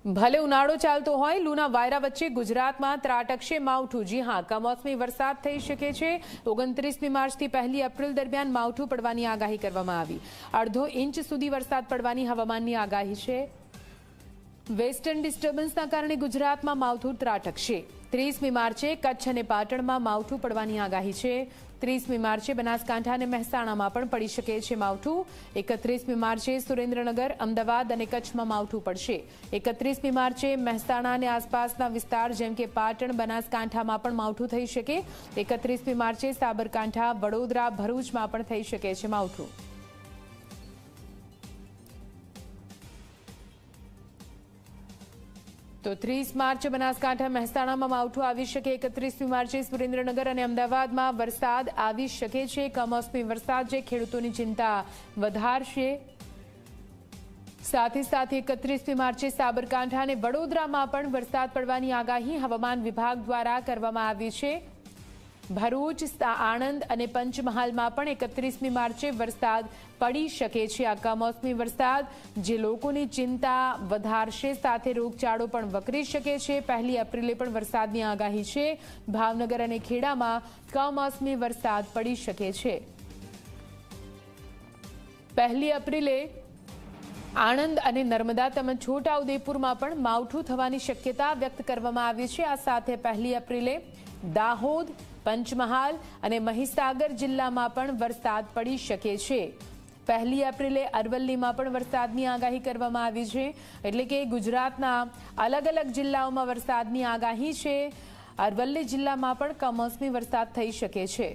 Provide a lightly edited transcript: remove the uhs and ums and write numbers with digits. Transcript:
ભલે ઉનાળો ચાલતો હોય, લૂના વાયરા વચ્ચે ગુજરાતમાં ત્રાટકશે માવઠું। જી હા, કમોસમી વરસાદ થઈ શકે છે। 29મી માર્ચથી 1 એપ્રિલ દરમિયાન માવઠું પડવાની આગાહી કરવામાં આવી। અડધો ઇંચ સુધી વરસાદ પડવાની હવામાનની આગાહી છે। વેસ્ટર્ન ડિસ્ટર્બન્સના કારણે ગુજરાતમાં માવઠું ત્રાટકશે। 30મી માર્ચે કચ્છ અને પાટણમાં માવઠું પડવાની આગાહી છે। 30મી માર્ચે બનાસકાંઠા અને મહેસાણામાં પણ પડી શકે છે માવઠું। 31મી માર્ચે સુરેન્દ્રનગર, અમદાવાદ અને કચ્છમાં માવઠું પડશે। 31મી માર્ચે મહેસાણા અને આસપાસના વિસ્તાર જેમ કે પાટણ, બનાસકાંઠામાં પણ માવઠું થઈ શકે। 31મી માર્ચે સાબરકાંઠા, વડોદરા, ભરૂચમાં પણ થઈ શકે છે માવઠું। તો 30 માર્ચે બનાસકાંઠા, મહેસાણામાં માવઠું આવી શકે। 31મી માર્ચે સુરેન્દ્રનગર અને અમદાવાદમાં વરસાદ આવી શકે છે। કમોસમી વરસાદ જે ખેડૂતોની ચિંતા વધારશે। સાથે 31મી માર્ચે સાબરકાંઠા અને વડોદરામાં પણ વરસાદ પડવાની આગાહી હવામાન વિભાગ દ્વારા કરવામાં આવી છે। ભરૂચ, આણંદ અને પંચમહાલમાં પણ 31મી માર્ચે વરસાદ પડી શકે છે। આ કમોસમી વરસાદ જે લોકોની ચિંતા વધારશે, સાથે રોગચાળો પણ વકરી શકે છે। 1 એપ્રિલે પણ વરસાદની આગાહી છે। ભાવનગર અને ખેડામાં કમોસમી વરસાદ પડી શકે છે। 1 એપ્રિલે આણંદ અને નર્મદા તેમજ છોટાઉદેપુરમાં પણ માવઠું થવાની શક્યતા વ્યક્ત કરવામાં આવી છે। આ સાથે 1 એપ્રિલે દાહોદ, પંચમહાલ અને મહીસાગર જિલ્લામાં પણ વરસાદ પડી શકે છે। 1 એપ્રિલે અરવલ્લીમાં પણ વરસાદની આગાહી કરવામાં આવી છે। એટલે કે ગુજરાતના અલગ અલગ જિલ્લાઓમાં વરસાદની આગાહી છે। અરવલ્લી જિલ્લામાં પણ કમોસમી વરસાદ થઈ શકે છે।